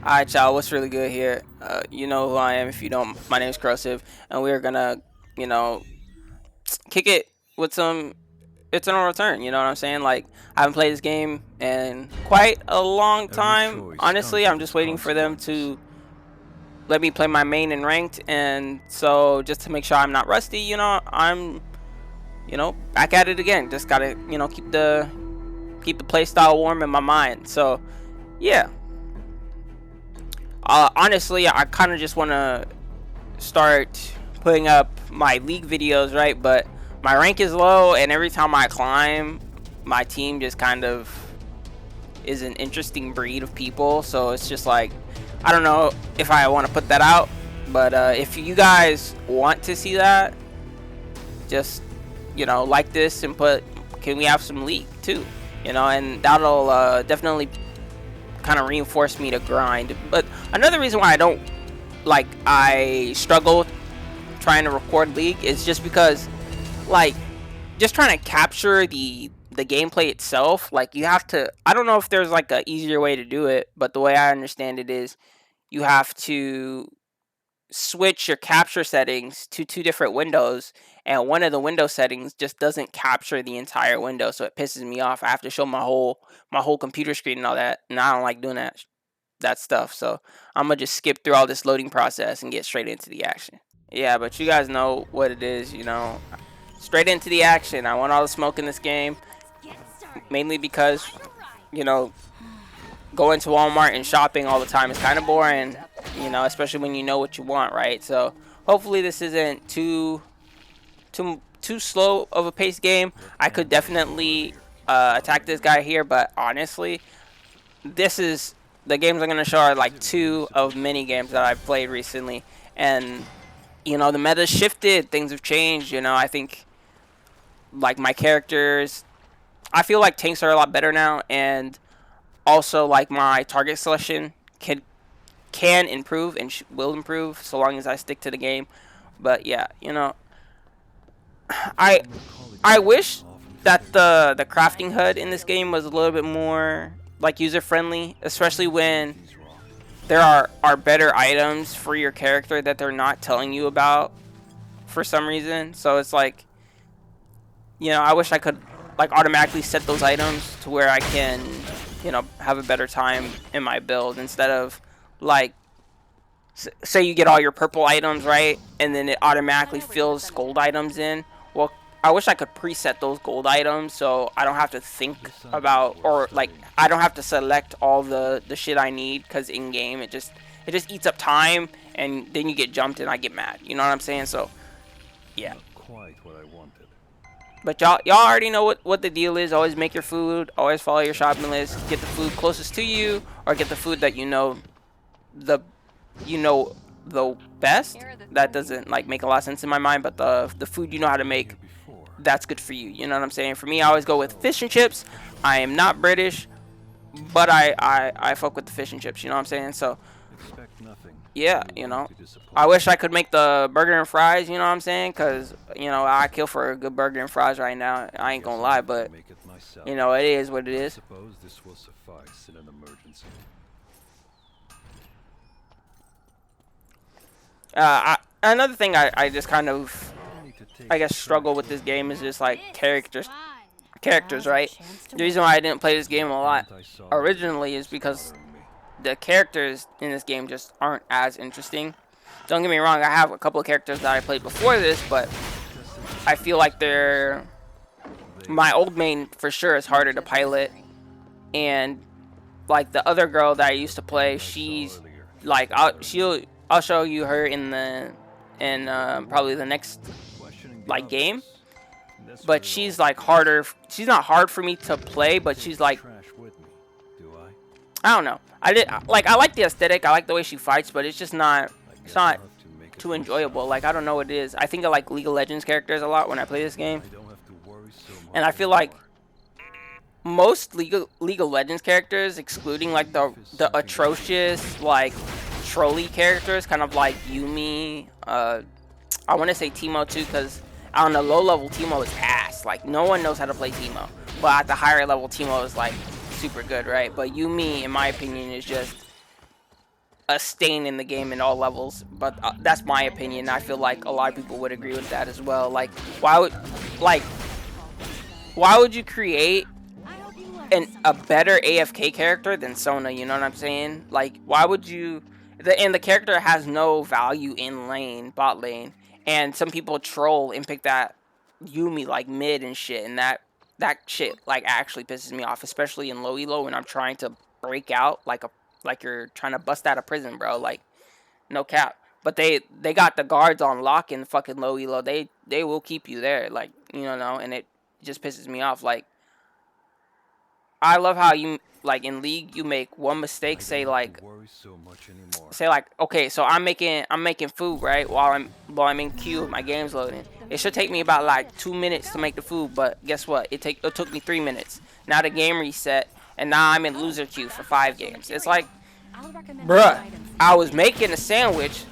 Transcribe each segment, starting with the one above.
Alright, y'all, what's really good here? You know who I am if you don't. My name is Corrosive, and we're gonna, you know, kick it with some Eternal Return. You know what I'm saying? Like, I haven't played this game in quite a long time. Honestly, I'm just waiting for them to let me play my main and ranked, and so just to make sure I'm not rusty, I'm, back at it again. Just gotta, keep the play style warm in my mind. So, yeah. Honestly, I kind of just want to start putting up my league videos, right? But my rank is low, and every time I climb, my team just kind of is an interesting breed of people. So it's just like, I don't know if I want to put that out, but if you guys want to see that, just like this and put, can we have some league too? And that'll definitely kind of reinforce me to grind. But another reason why I struggle trying to record league is just because, like, just trying to capture the gameplay itself. Like, you have to, I don't know if there's like a easier way to do it, but the way I understand it is you have to switch your capture settings to two different windows, and one of the window settings just doesn't capture the entire window, so it pisses me off. I have to show my whole computer screen and all that, and I don't like doing that stuff. So I'm gonna just skip through all this loading process and get straight into the action. Yeah, but you guys know what it is, straight into the action. I want all the smoke in this game, mainly because going to Walmart and shopping all the time is kind of boring, especially when you know what you want, right? So hopefully this isn't too slow of a pace game. I could definitely attack this guy here, but honestly, this is the games I'm going to show are like two of many games that I've played recently, and the meta's shifted, things have changed. I think, like, my characters, I feel like tanks are a lot better now, and also, like, my target selection can improve and will improve so long as I stick to the game. But yeah, I wish that the crafting HUD in this game was a little bit more like user friendly, especially when there are better items for your character that they're not telling you about for some reason. So it's like, I wish I could like automatically set those items to where I can have a better time in my build, instead of, like, say you get all your purple items, right, and then it automatically fills gold items in. Well, I wish I could preset those gold items so I don't have to think about, or like I don't have to select all the shit I need, because in game it just eats up time, and then you get jumped and I get mad. You know what I'm saying? So yeah. But y'all already know what the deal is. Always make your food. Always follow your shopping list. Get the food closest to you, or get the food that the best. That doesn't like make a lot of sense in my mind, but the food you know how to make, that's good for you. You know what I'm saying? For me, I always go with fish and chips. I am not British, but I fuck with the fish and chips. You know what I'm saying? So yeah, I wish I could make the burger and fries, you know what I'm saying? Because, I kill for a good burger and fries right now. I ain't gonna lie, but, it is what it is. Suppose this will suffice in an emergency. Another thing I just kind of, I guess, struggle with this game is just, like, characters, right? The reason why I didn't play this game a lot originally is because the characters in this game just aren't as interesting. Don't get me wrong, I have a couple of characters that I played before this, but I feel like my old main for sure is harder to pilot, and like the other girl that I used to play, she's like, I'll show you her in probably the next like game, but she's like harder. She's not hard for me to play, but she's like, I don't know. I like the aesthetic. I like the way she fights, but it's just not. It's not too enjoyable. Like, I don't know what it is. I think I like League of Legends characters a lot when I play this game, and I feel like most League of Legends characters, excluding like the atrocious like trolley characters, kind of like Yumi. I want to say Teemo too, because on the low level Teemo is ass. Like, no one knows how to play Teemo, but at the higher level Teemo is like super good, right? But Yumi, in my opinion, is just a stain in the game in all levels. But that's my opinion. I feel like a lot of people would agree with that as well. Like, why would you create a better AFK character than Sona? You know what I'm saying? Like, why would you? The character has no value in lane, bot lane, and some people troll and pick that Yumi like mid and shit, and that shit like actually pisses me off, especially in low elo when I'm trying to break out like you're trying to bust out of prison, bro. Like, no cap. But they got the guards on lock in fucking low elo. They will keep you there, like, you know, and it just pisses me off. Like, I love how you, like, in League you make one mistake, say like okay, so I'm making food, right, while I'm in queue, my game's loading. It should take me about like 2 minutes to make the food, but guess what? It took me 3 minutes. Now the game reset, and now I'm in loser queue for 5 games. It's like, bruh, I was making a sandwich,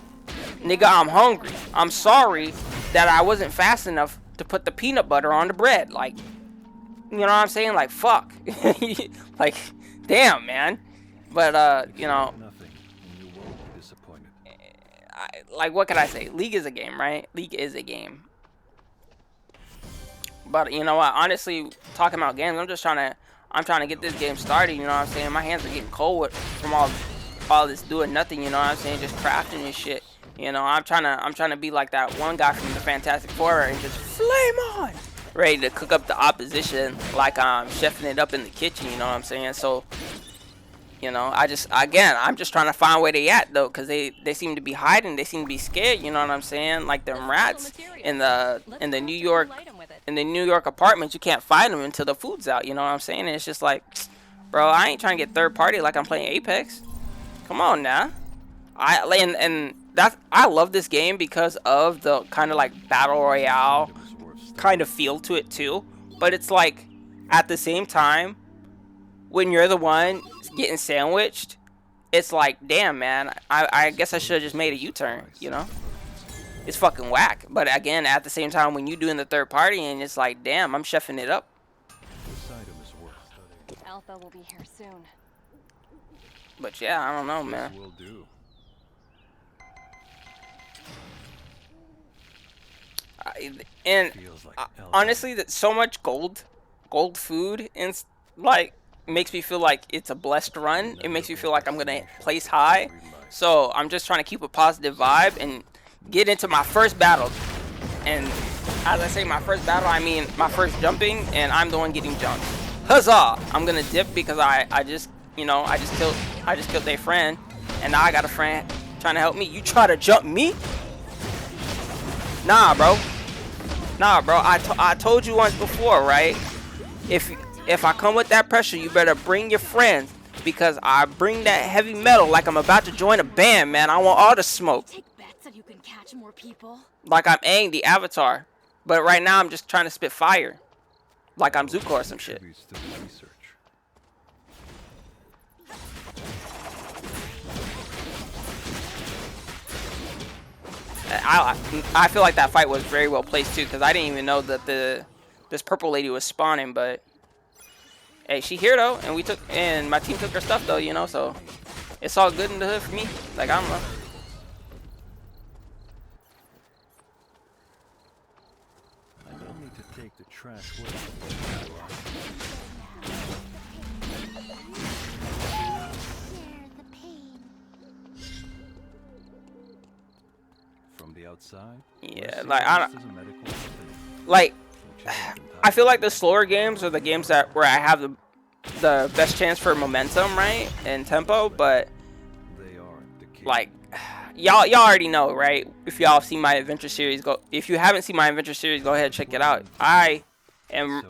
nigga. I'm hungry. I'm sorry that I wasn't fast enough to put the peanut butter on the bread. Like, you know what I'm saying? Like, fuck. Like, damn, man. But you know, like, what can I say? League is a game, right? League is a game. But you know what? Honestly, talking about games, I'm trying to get this game started. You know what I'm saying? My hands are getting cold from all this doing nothing. You know what I'm saying? Just crafting and shit. You know, I'm trying to be like that one guy from the Fantastic Four and just flame on, ready to cook up the opposition like I'm chefing it up in the kitchen. You know what I'm saying? So, you know, I'm just trying to find where they at though, cause they seem to be hiding. They seem to be scared. You know what I'm saying? Like them rats in the New York apartments. You can't find them until the food's out. You know what I'm saying? And it's just like, bro, I ain't trying to get third party like I'm playing Apex. Come on now. I love this game because of the kind of like battle royale kind of feel to it too. But it's like, at the same time, when you're the one getting sandwiched, it's like, damn, man, I guess I should have just made a U-turn, you know? It's fucking whack. But again, at the same time, when you doing the third party, and it's like, damn, I'm chefing it up. Alpha will be here soon. But yeah, I don't know, man. Honestly, that so much gold food, and like, makes me feel like it's a blessed run. It makes me feel like I'm gonna place high. So I'm just trying to keep a positive vibe and get into my first battle. And as I say my first battle, I mean my first jumping, and I'm the one getting jumped. Huzzah! I'm gonna dip because I just killed their friend, and now I got a friend trying to help me. You try to jump me? Nah, bro. I told you once before, right? If I come with that pressure, you better bring your friends, because I bring that heavy metal like I'm about to join a band, man. I want all the smoke. Take bets that you can catch more people. Like I'm Aang, the Avatar, but right now I'm just trying to spit fire, like I'm Zuko or some shit. I feel like that fight was very well placed too, because I didn't even know that this purple lady was spawning. But hey, she here though, and my team took her stuff though, you know, so it's all good in the hood for me. Like, I don't know. I don't need to take the trash with me. From the outside? Yeah, like I feel like the slower games are the games where I have the best chance for momentum, right, and tempo. But like, y'all already know, right? If y'all have seen my adventure series, if you haven't seen my adventure series, go ahead and check it out. I am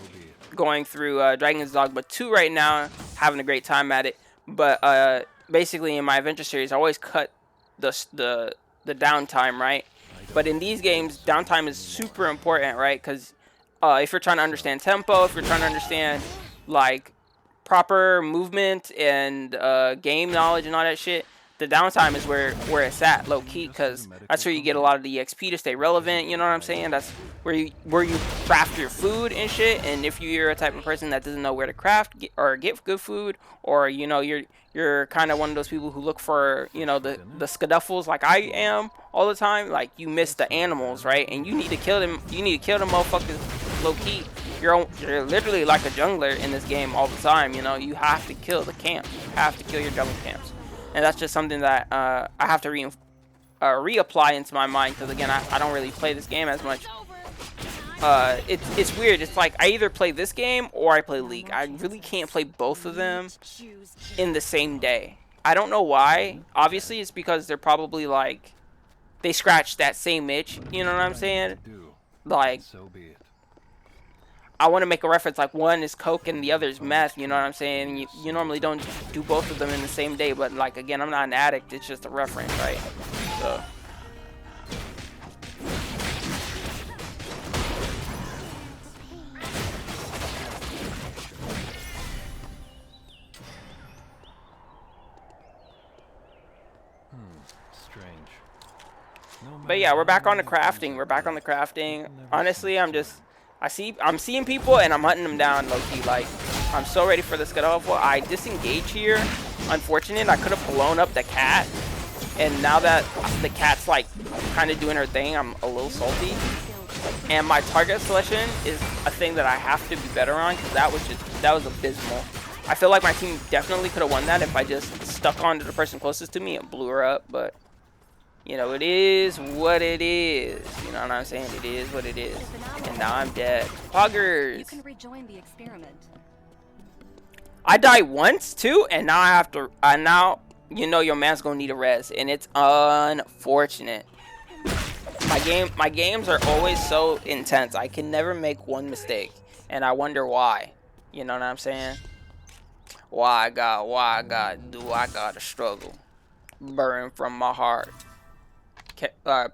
going through Dragon's Dogma 2 right now, having a great time at it. But basically in my adventure series, I always cut the downtime, right? But in these games, downtime is super important, right? Because if you're trying to understand tempo, if you're trying to understand like proper movement and game knowledge and all that shit, the downtime is where it's at, low key, because that's where you get a lot of the XP to stay relevant. You know what I'm saying? That's where you craft your food and shit. And if you're a type of person that doesn't know where to craft or get good food, or you know you're kind of one of those people who look for, you know, the skedaffles like I am all the time, like you miss the animals, right? And you need to kill them. You need to kill them motherfuckers low key. You're literally like a jungler in this game all the time. You know, you have to kill the camp. You have to kill your jungle camps. And that's just something that I have to reapply into my mind, because again, I don't really play this game as much. It's weird. It's like I either play this game or I play League. I really can't play both of them in the same day. I don't know why. Obviously, it's because they're probably like they scratched that same itch. You know what I'm saying? Like, I want to make a reference, like one is coke and the other is meth, you know what I'm saying? You normally don't do both of them in the same day, but like, again, I'm not an addict, it's just a reference, right? So. Strange. But yeah, we're back on the crafting. Honestly, I'm seeing people and I'm hunting them down low-key. Like, I'm so ready for the skedaffle. I disengage here. Unfortunate, I could have blown up the cat. And now that the cat's like kind of doing her thing, I'm a little salty. And my target selection is a thing that I have to be better on, because that was abysmal. I feel like my team definitely could have won that if I just stuck onto the person closest to me and blew her up. But you know, it is what it is. You know what I'm saying? It is what it is. And now I'm dead. Poggers. You can rejoin the experiment. I died once too, and now I have to. Now you know your man's gonna need a res, and it's unfortunate. My games are always so intense. I can never make one mistake, and I wonder why. You know what I'm saying? Why I gotta struggle, burn from my heart.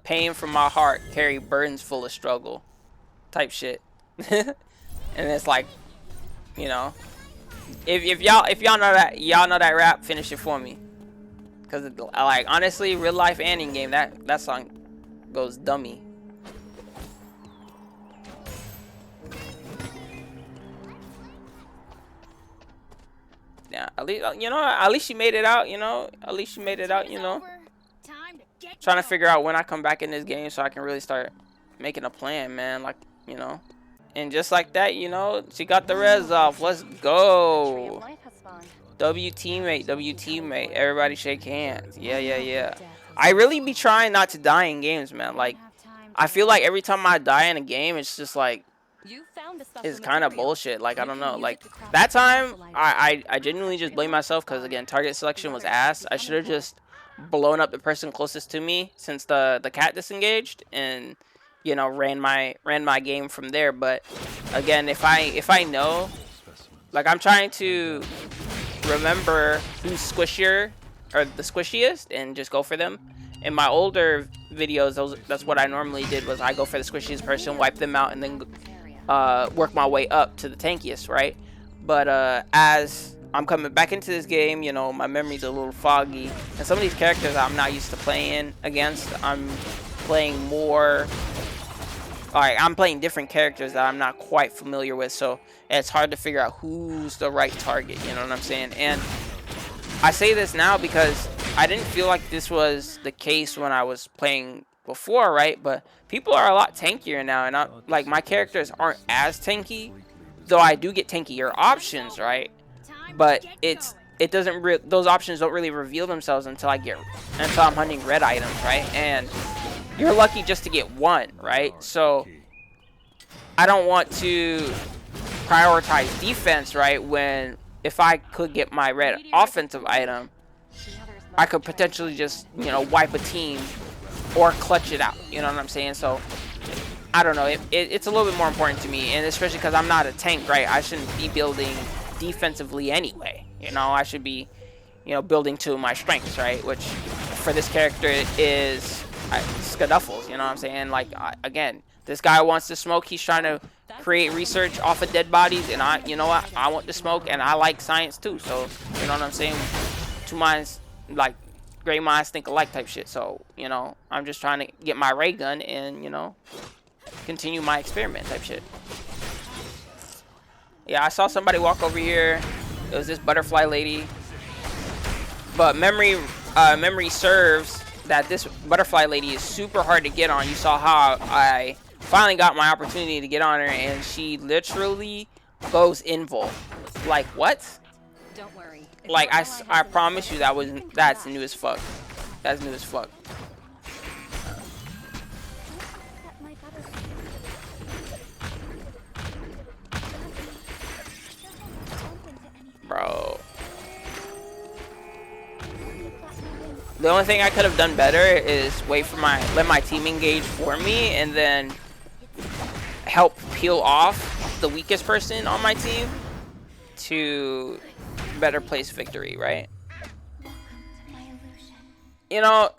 Pain from my heart, carry burdens full of struggle, type shit. And it's like, you know, if y'all know that rap, finish it for me, because like honestly, real life and in game, that song goes dummy. Yeah, at least she made it out. You know, at least she made it out. You know. Trying to figure out when I come back in this game so I can really start making a plan, man. Like, you know. And just like that, you know, she got the res off. Let's go. W teammate. Everybody shake hands. Yeah. I really be trying not to die in games, man. Like, I feel like every time I die in a game, it's just like, it's kind of bullshit. Like, I don't know. Like, that time, I genuinely just blame myself, because, again, target selection was ass. I should have just blown up the person closest to me since the cat disengaged, and you know, ran my game from there. But again, if I know, like, I'm trying to remember who's squishier or the squishiest and just go for them. In my older videos, that's what I normally did, was I go for the squishiest person, wipe them out, and then work my way up to the tankiest, right? But as I'm coming back into this game, you know, my memory's a little foggy, and some of these characters I'm not used to playing against. I'm playing more, I'm playing different characters that I'm not quite familiar with, so it's hard to figure out who's the right target, you know what I'm saying? And I say this now because I didn't feel like this was the case when I was playing before, right? But people are a lot tankier now, and like, my characters aren't as tanky, though I do get tankier options, right? But those options don't really reveal themselves until I'm hunting red items, right? And you're lucky just to get one, right? So I don't want to prioritize defense, right? When if I could get my red offensive item, I could potentially just, you know, wipe a team or clutch it out, you know what I'm saying? So I don't know, it's a little bit more important to me, and especially because I'm not a tank, right? I shouldn't be building defensively anyway, you know. I should be, you know, building to my strengths, right? Which for this character is skedaffles, you know what I'm saying? Like, again, this guy wants to smoke. He's trying to create research off of dead bodies, and you know what, I want to smoke, and I like science too, so you know what I'm saying? Two minds, like, great minds think alike type shit. So, you know, I'm just trying to get my ray gun and, you know, continue my experiment type shit. Yeah, I saw somebody walk over here. It was this butterfly lady. But memory serves that this butterfly lady is super hard to get on. You saw how I finally got my opportunity to get on her, and she literally goes invul. Like, what? Don't worry. Like, I promise you that's new as fuck. That's new as fuck. Bro. The only thing I could have done better is let my team engage for me and then help peel off the weakest person on my team to better place victory, right? You know,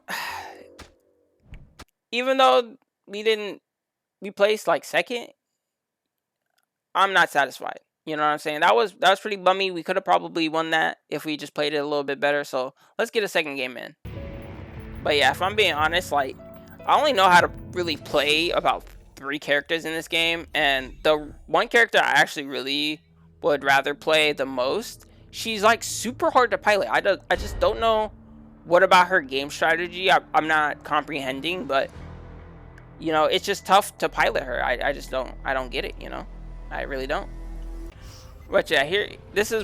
even though we placed like second, I'm not satisfied. You know what I'm saying? That was pretty bummy. We could have probably won that if we just played it a little bit better. So let's get a second game in. But yeah, if I'm being honest, like, I only know how to really play about 3 characters in this game, and the one character I actually really would rather play the most, she's like super hard to pilot. I just don't know what about her game strategy I'm not comprehending, but you know, it's just tough to pilot her. I don't get it, you know. I really don't. But yeah, here, this is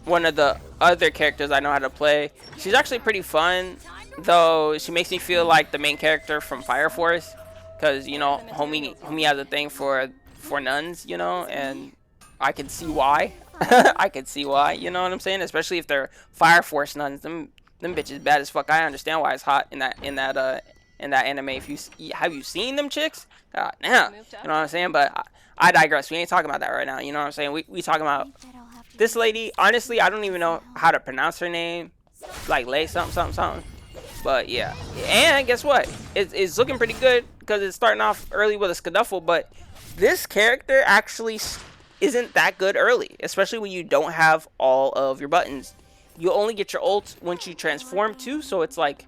one of the other characters I know how to play. She's actually pretty fun, though she makes me feel like the main character from Fire Force, because, you know, homie has a thing for nuns, you know, and I can see why. I can see why, you know what I'm saying? Especially if they're Fire Force nuns. Them bitches bad as fuck. I understand why it's hot in that anime. Have you seen them chicks? God damn. You know what I'm saying? But I digress. We ain't talking about that right now. You know what I'm saying? We talking about this lady. Honestly, I don't even know how to pronounce her name. Like Lay something. But yeah. And guess what? It's looking pretty good because it's starting off early with a skedaddle. But this character actually isn't that good early, especially when you don't have all of your buttons. You only get your ult once you transform too. So it's like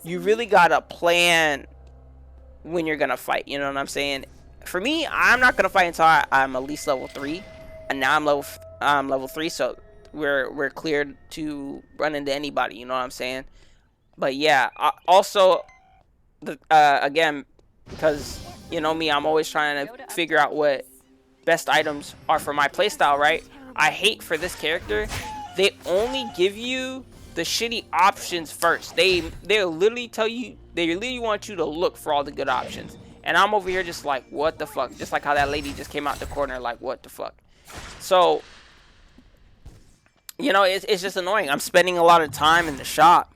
you really gotta plan when you're gonna fight. You know what I'm saying? For me, I'm not gonna fight until I'm at least level 3, and now I'm level 3, so we're cleared to run into anybody. You know what I'm saying? But yeah, also, again, because you know me, I'm always trying to figure out what best items are for my playstyle, right? I hate for this character, they only give you the shitty options first. They literally tell you, they literally want you to look for all the good options. And I'm over here just like, what the fuck? Just like how that lady just came out the corner, like, what the fuck? So, you know, it's just annoying. I'm spending a lot of time in the shop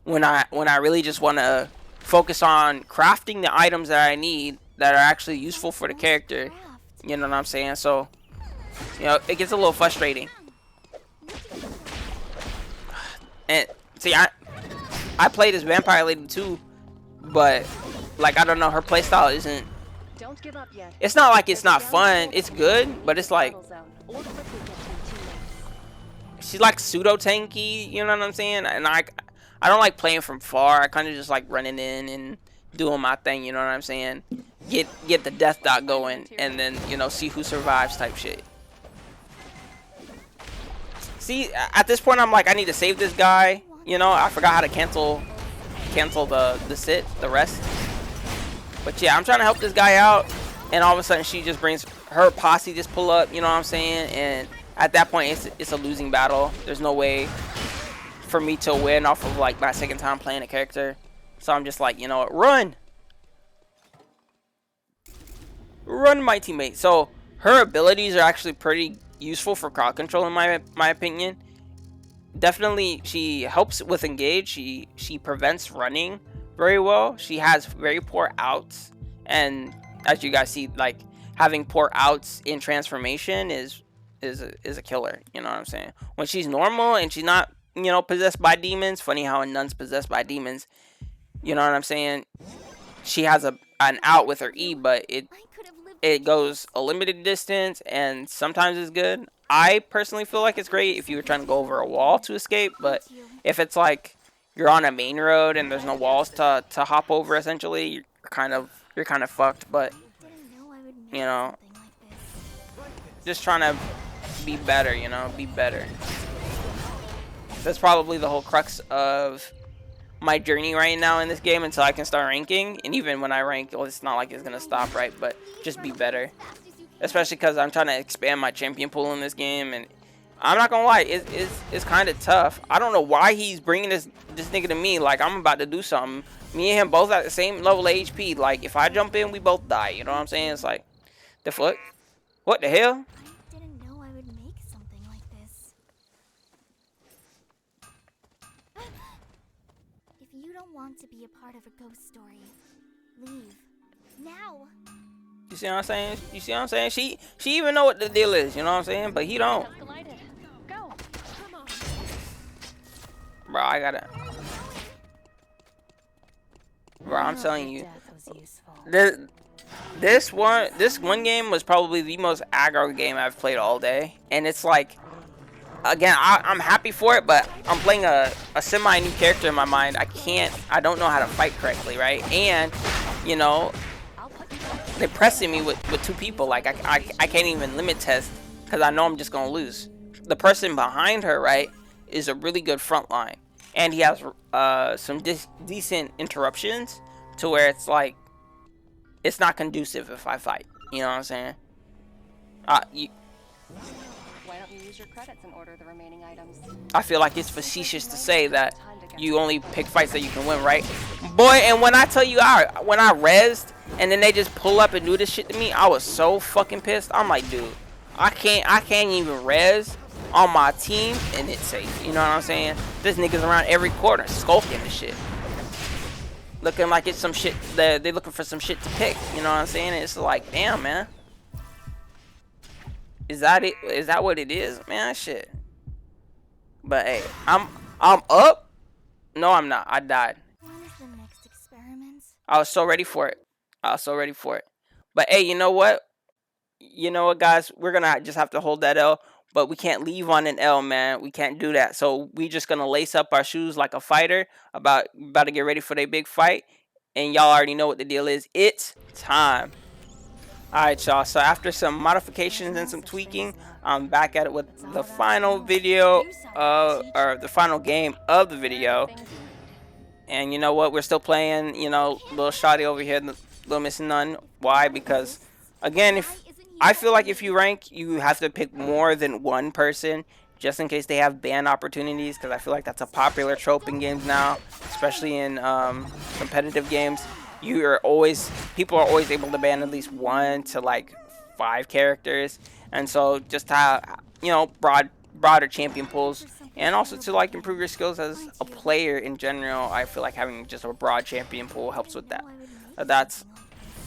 when I really just want to focus on crafting the items that I need that are actually useful for the character. You know what I'm saying? So, you know, it gets a little frustrating. And see, I played as Vampire Lady too, but like, I don't know, her playstyle isn't. Don't give up yet. It's not like it's not fun. It's good, but it's like she's like pseudo tanky. You know what I'm saying? And I don't like playing from far. I kind of just like running in and doing my thing. You know what I'm saying? Get the death dot going, and then, you know, see who survives type shit. See, at this point, I'm like, I need to save this guy. You know, I forgot how to cancel the rest. But yeah, I'm trying to help this guy out, and all of a sudden she just brings her posse, just pull up. You know what I'm saying? And at that point, it's a losing battle. There's no way for me to win off of like my second time playing a character. So I'm just like, you know what, run, my teammate. So her abilities are actually pretty useful for crowd control in my opinion. Definitely, she helps with engage. She prevents running very well. She has very poor outs, and as you guys see, like, having poor outs in transformation is a killer. You know what I'm saying? When she's normal and she's not, you know, possessed by demons. Funny how a nun's possessed by demons. You know what I'm saying? She has an out with her E, but it goes a limited distance, and sometimes it's good. I personally feel like it's great if you were trying to go over a wall to escape, but if it's like you're on a main road and there's no walls to hop over, essentially, you're kind of fucked. But you know, just trying to be better, you know, be better. That's probably the whole crux of my journey right now in this game until I can start ranking. And even when I rank, well, it's not like it's gonna stop, right? But just be better, especially because I'm trying to expand my champion pool in this game. And I'm not gonna lie, it's kind of tough. I don't know why he's bringing this nigga to me like I'm about to do something. Me and him both at the same level of HP. Like if I jump in, we both die. You know what I'm saying? It's like the fuck. What the hell? I didn't know I would make something like this. If you don't want to be a part of a ghost story, leave. Now! You see what I'm saying? You see what I'm saying? She even know what the deal is, you know what I'm saying? But he don't. Go. Come on. Bro, I gotta. Bro, I'm telling you. This one game was probably the most aggro game I've played all day. And it's like, again, I'm happy for it, but I'm playing a semi-new character in my mind. I don't know how to fight correctly, right? And, you know, they're pressing me with two people. Like, I can't even limit test because I know I'm just going to lose. The person behind her, right, is a really good front line. And he has some decent interruptions to where it's like, it's not conducive if I fight. You know what I'm saying? Why don't you use your credits and order the remaining items? I feel like it's facetious to say that you only pick fights that you can win, right? Boy, and when I tell you, when I rezzed and then they just pull up and do this shit to me, I was so fucking pissed. I'm like, dude, I can't even res on my team and it's safe. You know what I'm saying? This nigga's around every corner skulking and shit. Looking like it's some shit that they're looking for some shit to pick. You know what I'm saying? And it's like, damn, man. Is that it? Is that what it is, man? Shit. But hey, I'm up. No, I'm not. I died. When is the next experiment? I was so ready for it. But hey, you know what? You know what, guys? We're gonna just have to hold that L. But we can't leave on an L, man. We can't do that. So we just gonna lace up our shoes like a fighter about to get ready for their big fight. And y'all already know what the deal is. It's time. Alright, y'all. So after some modifications and some tweaking, I'm back at it with the final video or the final game of the video. And you know what? We're still playing, you know, little Shotty over here, little Miss None. Why? Because again, I feel like if you rank, you have to pick more than one person just in case they have ban opportunities, because I feel like that's a popular trope in games now, especially in competitive games. People are always able to ban at least 1 to like 5 characters, and so just to have, you know, broader champion pools, and also to like improve your skills as a player in general. I feel like having just a broad champion pool helps with that. That's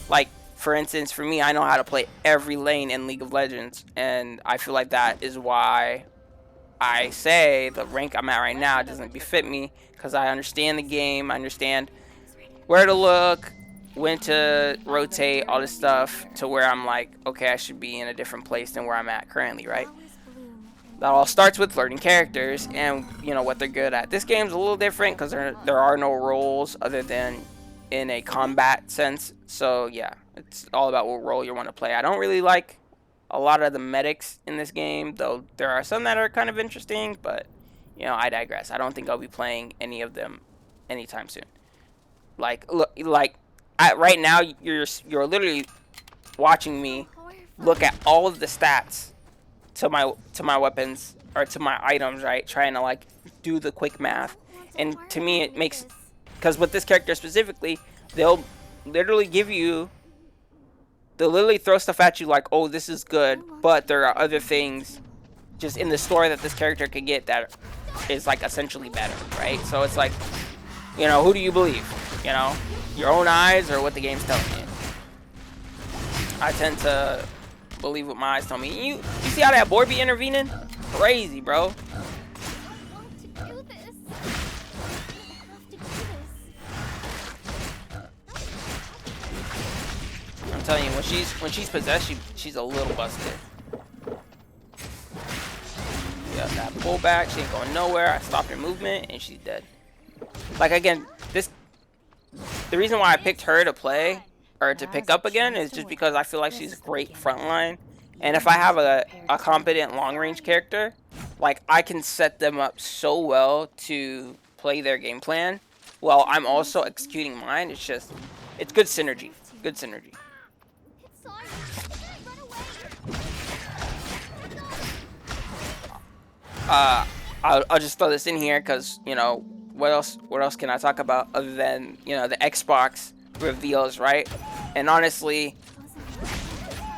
like, for instance, for me, I know how to play every lane in League of Legends, and I feel like that is why I say the rank I'm at right now doesn't befit me, because I understand the game, I understand where to look, when to rotate, all this stuff, to where I'm like, okay, I should be in a different place than where I'm at currently, right? That all starts with learning characters and, you know, what they're good at. This game's a little different because there are no roles other than in a combat sense. So yeah, it's all about what role you want to play. I don't really like a lot of the medics in this game, though there are some that are kind of interesting, but you know, I digress. I don't think I'll be playing any of them anytime soon. Like, look, like right now you're literally watching me look at all of the stats to my weapons or to my items, right? Trying to like do the quick math. And to me it makes, because with this character specifically, they'll literally throw stuff at you like, oh, this is good, but there are other things just in the story that this character can get that is like essentially better, right? So it's like, you know, who do you believe? You know, your own eyes or what the game's telling you? I tend to believe what my eyes tell me. You see how that board be intervening? Crazy, bro. I'm telling you, when she's possessed, she's a little busted. Yeah, that pullback, she ain't going nowhere. I stopped her movement and she's dead. like again, the reason why I picked her to play or to pick up again is just because I feel like she's a great frontline, and if I have a competent long range character, like I can set them up so well to play their game plan while I'm also executing mine. It's just, it's good synergy. Good synergy. I'll just throw this in here because, you know, what else can I talk about other than, you know, the Xbox reveals, right? And honestly,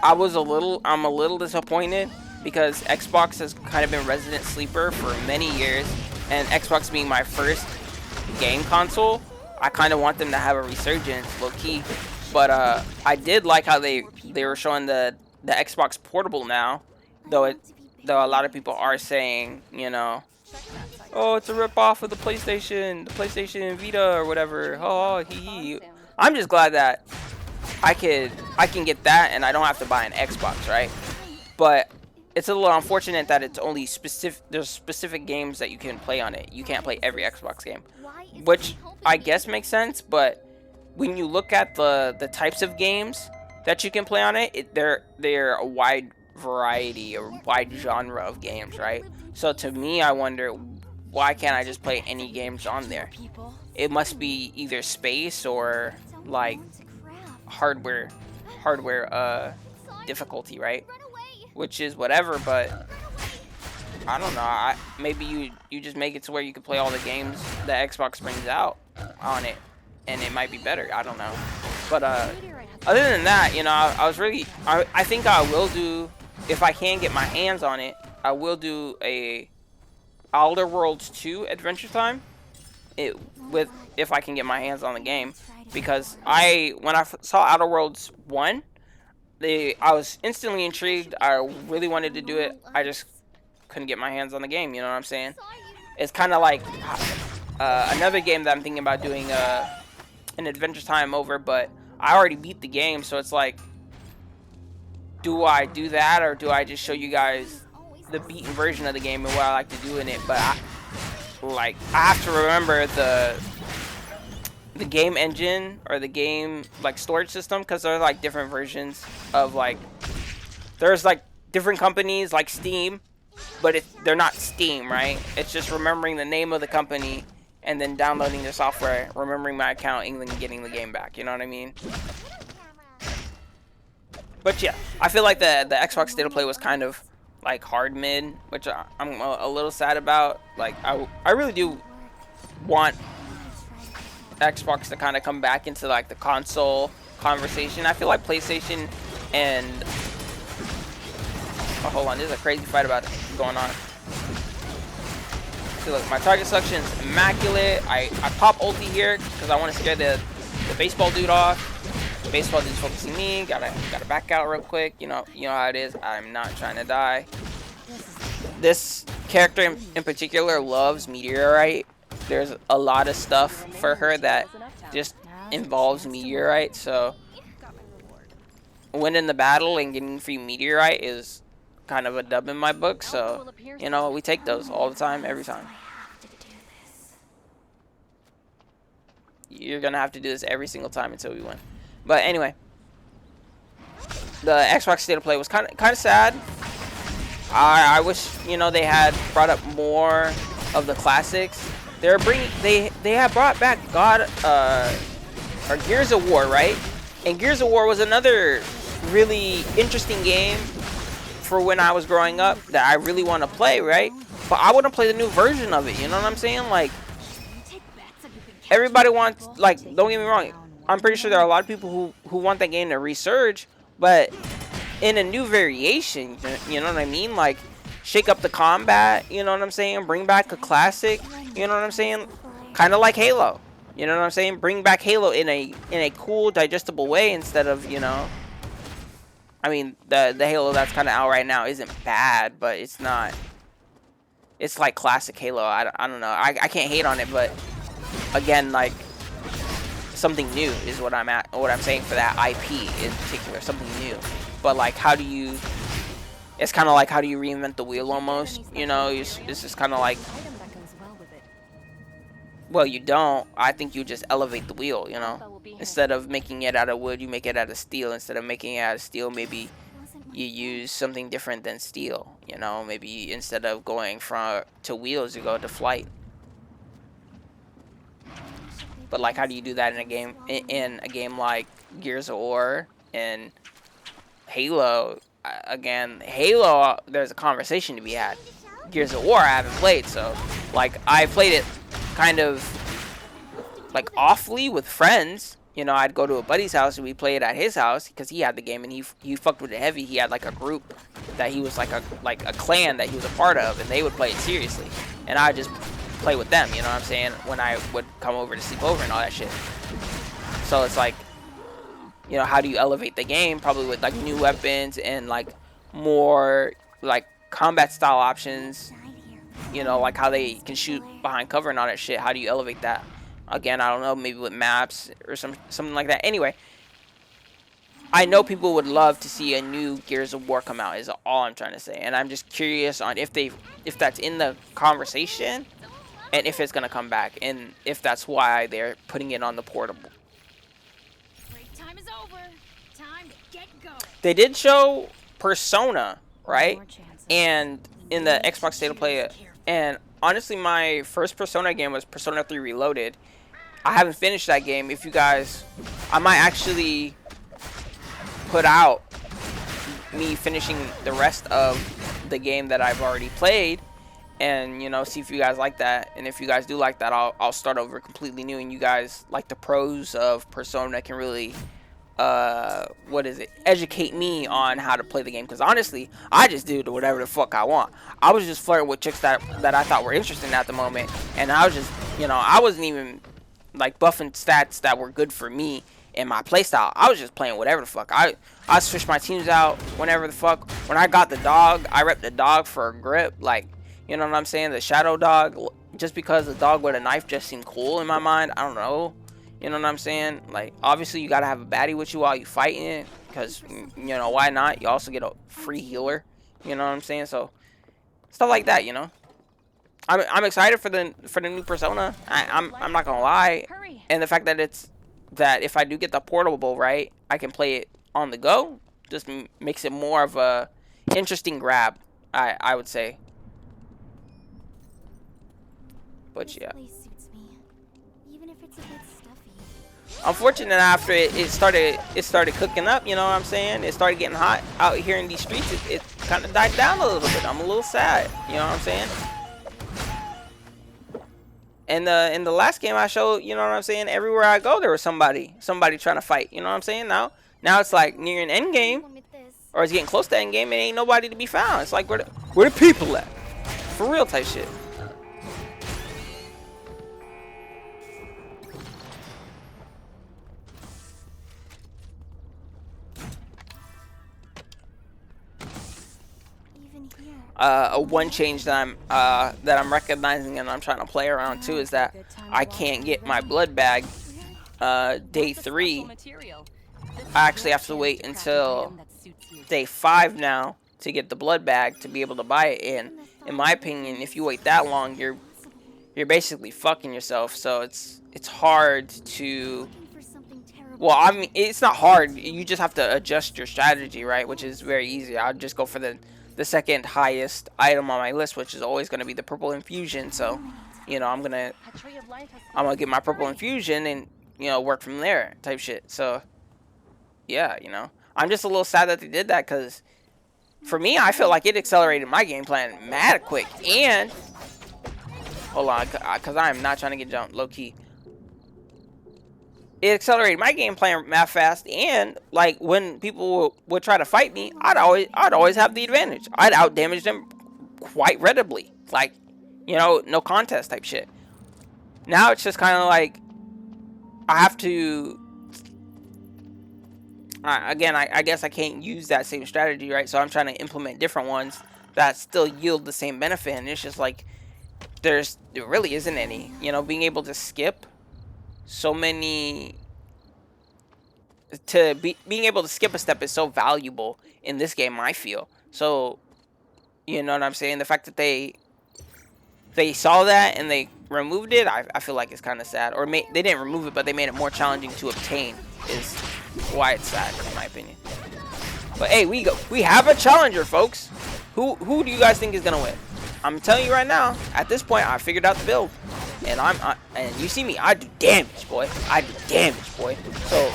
I'm a little disappointed because Xbox has kind of been resident sleeper for many years, and Xbox being my first game console, I kind of want them to have a resurgence, low key. But I did like how they were showing the Xbox Portable now, though a lot of people are saying, you know, oh, it's a rip-off of the PlayStation Vita or whatever. Oh, hee hee. I'm just glad that I can get that and I don't have to buy an Xbox, right? But it's a little unfortunate that it's only there's specific games that you can play on it. You can't play every Xbox game, which I guess makes sense. But when you look at the types of games that you can play on it, they're a wide variety or wide genre of games, right? So to me, I wonder, why can't I just play any games on there? It must be either space or like hardware difficulty, right? Which is whatever, but I don't know. Maybe you just make it to where you can play all the games that Xbox brings out on it, and it might be better. I don't know. But other than that, you know, I think I will do, if I can get my hands on it, I will do a Outer Worlds 2 Adventure Time. If I can get my hands on the game, because when I saw Outer Worlds 1, I was instantly intrigued. I really wanted to do it. I just couldn't get my hands on the game. You know what I'm saying? It's kind of like another game that I'm thinking about doing an Adventure Time over, but I already beat the game, so it's like, do I do that or do I just show you guys the beaten version of the game and what I like to do in it? But I have to remember the game engine or the game like storage system, because there's like different versions of like, there's like different companies like Steam, but they're not Steam, right? It's just remembering the name of the company and then downloading the software, remembering my account, and then getting the game back. You know what I mean? But yeah, I feel like the Xbox State of Play was kind of like hard mid, which I'm a little sad about. Like I really do want Xbox to kind of come back into like the console conversation. I feel like PlayStation and hold on, there's a crazy fight about going on. See, look, my target selection is immaculate. I pop ulti here because I want to scare the baseball dude off. The baseball dude's focusing me. Gotta back out real quick. You know how it is. I'm not trying to die. This character in particular loves Meteorite. There's a lot of stuff for her that just involves Meteorite, so winning the battle and getting free Meteorite is kind of a dub in my book. So, you know, we take those all the time, every time. You're gonna have to do this every single time until we win. But anyway, the Xbox State of Play was kind of sad. I wish, you know, they had brought up more of the classics. They have brought back or Gears of War, right? And Gears of War was another really interesting game for when I was growing up that I really want to play, right? But I want to play the new version of it. You know what I'm saying? Like, everybody wants, like, don't get me wrong, I'm pretty sure there are a lot of people who want that game to resurge, but in a new variation. You know what I mean? Like, shake up the combat, you know what I'm saying? Bring back a classic, you know what I'm saying? Kind of like Halo, you know what I'm saying? Bring back Halo in a cool, digestible way instead of, you know, I mean, the Halo that's kind of out right now isn't bad, but it's not, it's like classic Halo. I don't know. I can't hate on it, but again, like, something new is what I'm saying for that IP in particular, something new. But like, it's kind of like, how do you reinvent the wheel almost, you know? It's just kind of like, well, you don't. I think you just elevate the wheel, you know. Instead of making it out of wood, you make it out of steel. Instead of making it out of steel, maybe you use something different than steel, you know. Maybe instead of going to wheels, you go to flight. But like, how do you do that in a game like Gears of War and Halo? Again, Halo, there's a conversation to be had. Gears of War, I haven't played, so like I played it kind of like awfully with friends. You know, I'd go to a buddy's house and we play it at his house because he had the game and he fucked with it heavy. He had like a group that he was like a clan that he was a part of, and they would play it seriously, and I just play with them. You know what I'm saying? When I would come over to sleep over and all that shit. So it's like, you know, how do you elevate the game? Probably with like new weapons and like more like combat style options. You know, like how they can shoot behind cover and all that shit. How do you elevate that? Again, I don't know, maybe with maps or something like that. Anyway, I know people would love to see a new Gears of War come out, is all I'm trying to say. And I'm just curious on if that's in the conversation and if it's going to come back, and if that's why they're putting it on the portable. Break time is over. Time to get going. They did show Persona, right? And in the Xbox State of Play, and honestly, my first Persona game was Persona 3 Reloaded. I haven't finished that game. If you guys, I might actually put out me finishing the rest of the game that I've already played, and you know, see if you guys like that. And if you guys do like that, I'll start over completely new. And you guys like the pros of Persona can really educate me on how to play the game, because honestly, I just do whatever the fuck I want. I was just flirting with chicks that I thought were interesting at the moment, and I was just, you know, I wasn't even like buffing stats that were good for me in my playstyle. I was just playing whatever the fuck. I switched my teams out whenever the fuck. When I got the dog, I repped the dog for a grip, like, you know what I'm saying, the shadow dog, just because the dog with a knife just seemed cool in my mind. I don't know. You know what I'm saying? Like, obviously, you gotta have a baddie with you while you fighting it, because, you know, why not? You also get a free healer. You know what I'm saying? So, stuff like that, you know. I'm excited for the new Persona. I'm not gonna lie, and the fact that if I do get the portable, right, I can play it on the go, just makes it more of a interesting grab, I would say. But yeah. Unfortunately, after it started cooking up, you know what I'm saying? It started getting hot out here in these streets. It kind of died down a little bit. I'm a little sad, you know what I'm saying? And in the last game I showed, you know what I'm saying? Everywhere I go, there was somebody trying to fight. You know what I'm saying? Now it's like near an end game, or it's getting close to end game, and ain't nobody to be found. It's like where the people at? For real type shit. One change that I'm recognizing and I'm trying to play around too is that I can't get my blood bag day 3. I actually have to wait until day 5 now to get the blood bag to be able to buy it. And in my opinion, if you wait that long, you're basically fucking yourself. So it's hard to, well, I mean, it's not hard. You just have to adjust your strategy, right? Which is very easy. I'll just go for the second highest item on my list, which is always going to be the purple infusion. So, you know, I'm gonna get my purple infusion and, you know, work from there type shit. So yeah, you know, I'm just a little sad that they did that, because for me, I feel like it accelerated my game plan mad quick. And hold on, because I am not trying to get jumped, low key. It accelerated my game plan mad fast, and like when people would try to fight me, I'd always have the advantage. I'd out damage them quite readily, like, you know, no contest type shit. Now it's just kind of like I have to. Again, I guess I can't use that same strategy, right? So I'm trying to implement different ones that still yield the same benefit, and it's just like there really isn't any. You know, being able to skip so many, being able to skip a step is so valuable in this game, I feel. So, you know what I'm saying? The fact that they they saw that and they removed it, I feel like it's kind of sad. Or they didn't remove it, but they made it more challenging to obtain. Is why it's sad, in my opinion. But hey, we have a challenger, folks. Who do you guys think is gonna win? I'm telling you right now. At this point, I figured out the build, and and you see me. I do damage, boy. I do damage, boy. So,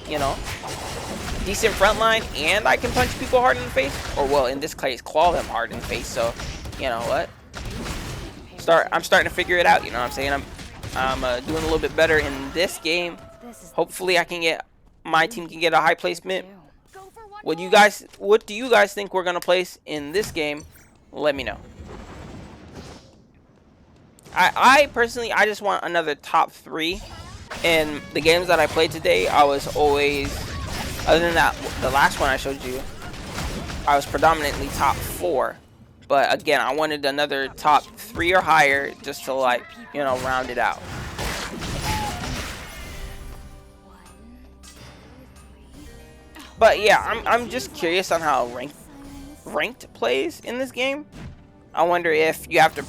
you know, decent frontline, and I can punch people hard in the face. Or well, in this case, claw them hard in the face. So, you know what? I'm starting to figure it out. You know what I'm saying? I'm doing a little bit better in this game. Hopefully, my team can get a high placement. What do you guys think we're gonna place in this game? Let me know. I personally, I just want another top 3. In the games that I played today, I was always, other than that, the last one I showed you, I was predominantly top 4. But again, I wanted another top 3 or higher just to, like, you know, round it out. But yeah, I'm just curious on how ranked plays in this game. I wonder if you have to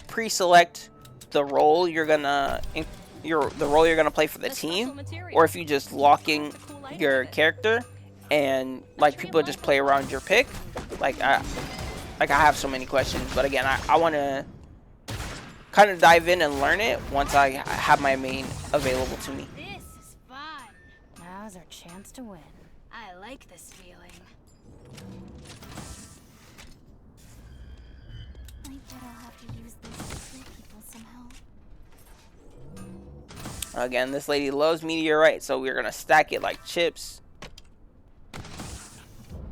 pre-select the role you're gonna play for the team, or if you just lock in your character and like people just play around your pick. Like I have so many questions, but again, I want to kind of dive in and learn it once I have my main available to me. This is fun. Now's our chance to win. I like this feeling. I bet I'll have to use this to kill people somehow. Again, this lady loves meteorite, so we're gonna stack it like chips.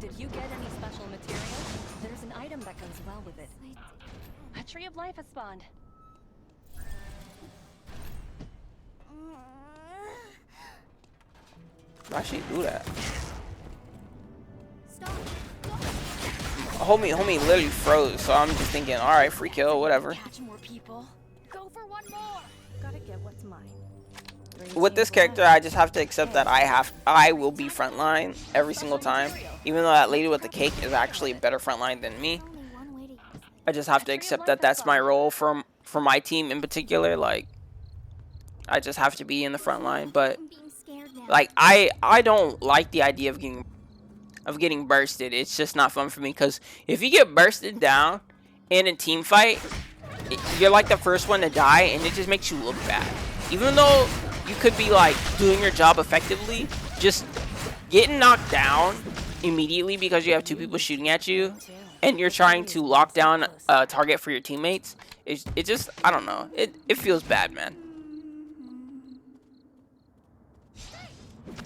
Did you get any special material? There's an item that goes well with it. A tree of life has spawned. Why she do that? Stop. Homie literally froze, so I'm just thinking, all right, free kill, whatever. Catch more people. Go for one more. Gotta get what's mine. With this character, I just have to accept that I will be frontline every single time, even though that lady with the cake is actually a better frontline than me. Only one way to use this. I just have to accept that that's my role for my team in particular. Like, I just have to be in the front line. But I'm being scared now. like, I don't like the idea of getting bursted. It's just not fun for me, because if you get bursted down in a team fight, you're like the first one to die, and it just makes you look bad. Even though you could be like doing your job effectively, just getting knocked down immediately because you have 2 people shooting at you and you're trying to lock down a target for your teammates, it just, I don't know, it feels bad, man.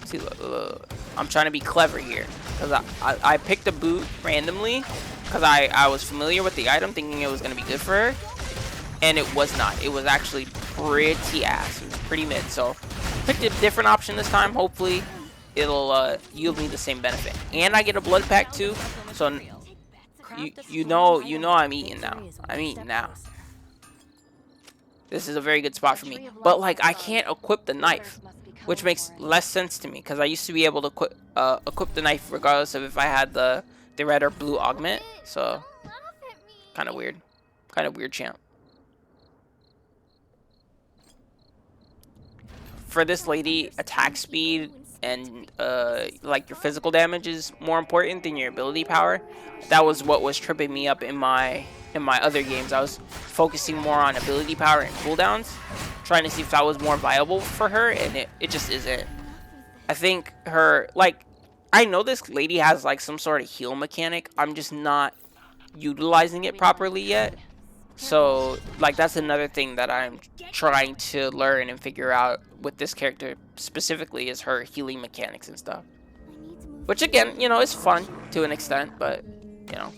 See, look, I'm trying to be clever here, because I picked a boot randomly because I was familiar with the item, thinking it was going to be good for her, and it was not. It was actually pretty ass. It was pretty mid, so picked a different option this time. Hopefully it'll yield me the same benefit, and I get a blood pack too, so you know I'm eating now. This is a very good spot for me, but like, I can't equip the knife, which makes less sense to me, because I used to be able to equip the knife regardless of if I had the red or blue augment. So kind of weird champ. For this lady, attack speed and like your physical damage is more important than your ability power. That was what was tripping me up in my other games. I was focusing more on ability power and cooldowns, trying to see if that was more viable for her, and it just isn't. I think her, like, I know this lady has like some sort of heal mechanic. I'm just not utilizing it properly yet. So like, that's another thing that I'm trying to learn and figure out with this character specifically, is her healing mechanics and stuff. Which again, you know, is fun to an extent, but you know,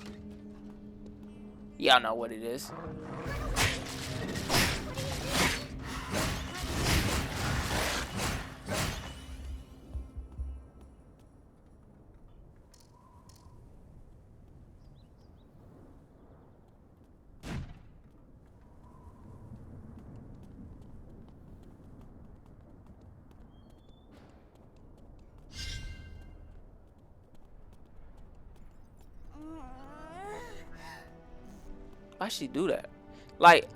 y'all know what it is. Why she do that? Like,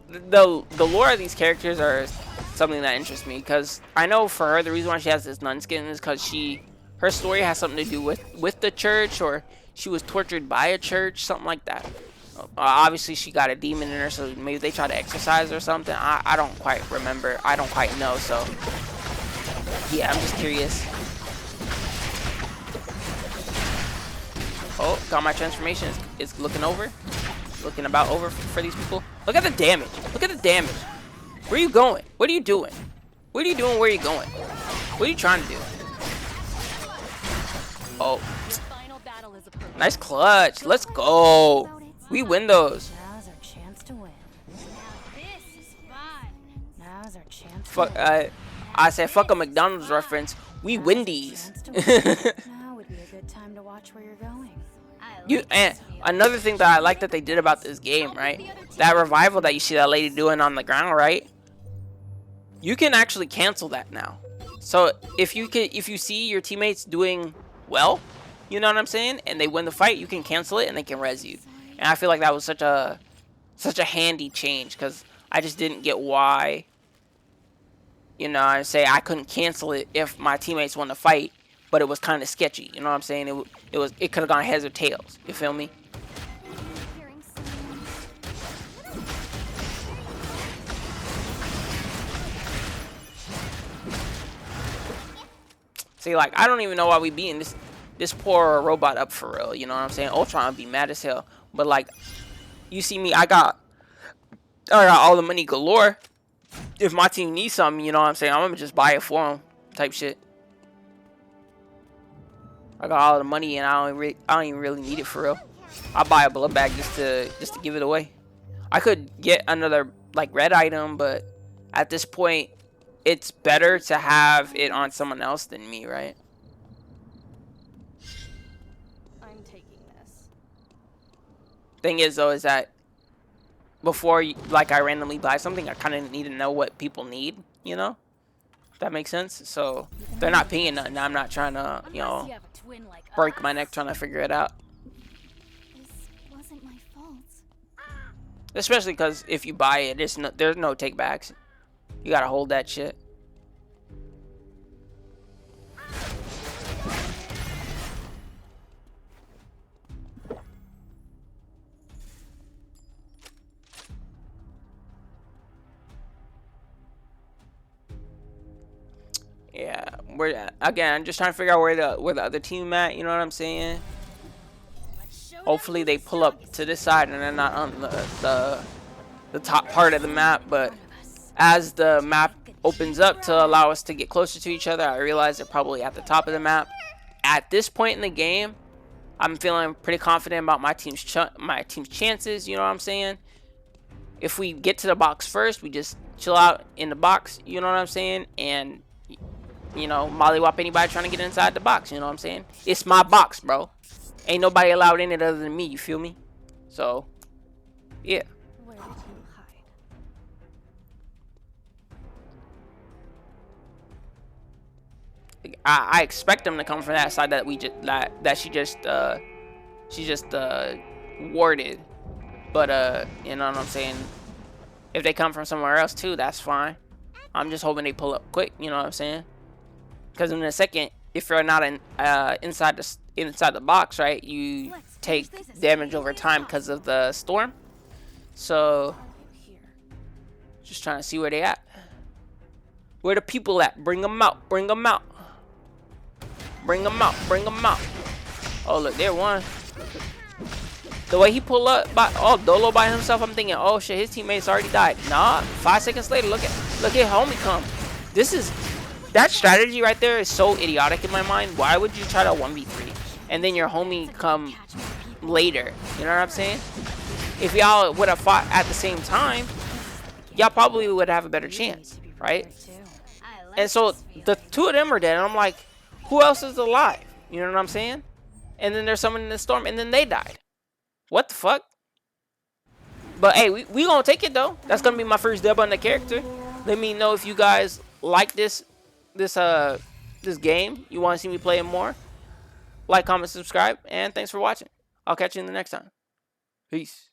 the lore of these characters are something that interests me, because I know for her the reason why she has this nun skin is because her story has something to do with the church, or she was tortured by a church, something like that. Obviously she got a demon in her, so maybe they try to exorcise her or something. I don't quite remember. I don't quite know. So yeah, I'm just curious. Oh, got my transformation. It's looking over. Looking about over for these people. Look at the damage. Look at the damage. Where are you going? What are you doing? What are you doing? Where are you going? What are you trying to do? Oh. Nice clutch. Let's go. We win those. Now's our chance to win. Now this is fun. Now's our chance to Fuck, win. I said fuck a McDonald's reference. We win these. Now would be a good time to watch where you're going. And another thing that I like that they did about this game, right? That revival that you see that lady doing on the ground, right? You can actually cancel that now. So if you see your teammates doing well, you know what I'm saying, and they win the fight, you can cancel it and they can res you. And I feel like that was such a handy change, because I just didn't get why, you know, I say I couldn't cancel it if my teammates won the fight, but it was kind of sketchy. You know what I'm saying? It could have gone heads or tails. You feel me? See, like, I don't even know why we beating this poor robot up for real. You know what I'm saying? Ultron would be mad as hell. But like, you see me, I got all the money galore. If my team needs something, you know what I'm saying, I'm gonna just buy it for them, type shit. I got all the money and I don't even really need it for real. I'll buy a blood bag just to give it away. I could get another like red item, but at this point, it's better to have it on someone else than me, right? I'm taking this. Thing is though, is that before like I randomly buy something, I kind of need to know what people need, you know? If that makes sense. So if they're not paying nothing, I'm not trying to, you know, break my neck trying to figure it out. This wasn't my fault. Especially because if you buy it, there's no takebacks. You gotta hold that shit. Yeah, again, I'm just trying to figure out where the other team at. You know what I'm saying? Hopefully they pull up to this side and they're not on the top part of the map. But as the map opens up to allow us to get closer to each other, I realize they're probably at the top of the map. At this point in the game, I'm feeling pretty confident about my team's chances. You know what I'm saying? If we get to the box first, we just chill out in the box. You know what I'm saying? And you know, mollywop anybody trying to get inside the box. You know what I'm saying? It's my box, bro. Ain't nobody allowed in it other than me. You feel me? So, yeah. Where did you hide? I expect them to come from that side that she just warded. But you know what I'm saying? If they come from somewhere else too, that's fine. I'm just hoping they pull up quick. You know what I'm saying? Because in a second, if you're not inside the box, right, you take damage over time because of the storm. So, just trying to see where they at. Where the people at? Bring them out. Bring them out. Bring them out. Bring them out. Oh, look, there one. The way he pulled up all dolo by himself, I'm thinking, oh shit, his teammates already died. Nah, 5 seconds later, look at homie come. That strategy right there is so idiotic in my mind. Why would you try to 1v3 and then your homie come later? You know what I'm saying? If y'all would have fought at the same time, y'all probably would have a better chance, right? And so the two of them are dead, and I'm like, who else is alive? You know what I'm saying? And then there's someone in the storm, and then they died. What the fuck? But hey, we gonna take it though. That's gonna be my first dub on the character. Let me know if you guys like this game. You want to see me play it more? Like, comment, subscribe, and thanks for watching. I'll catch you in the next time. Peace.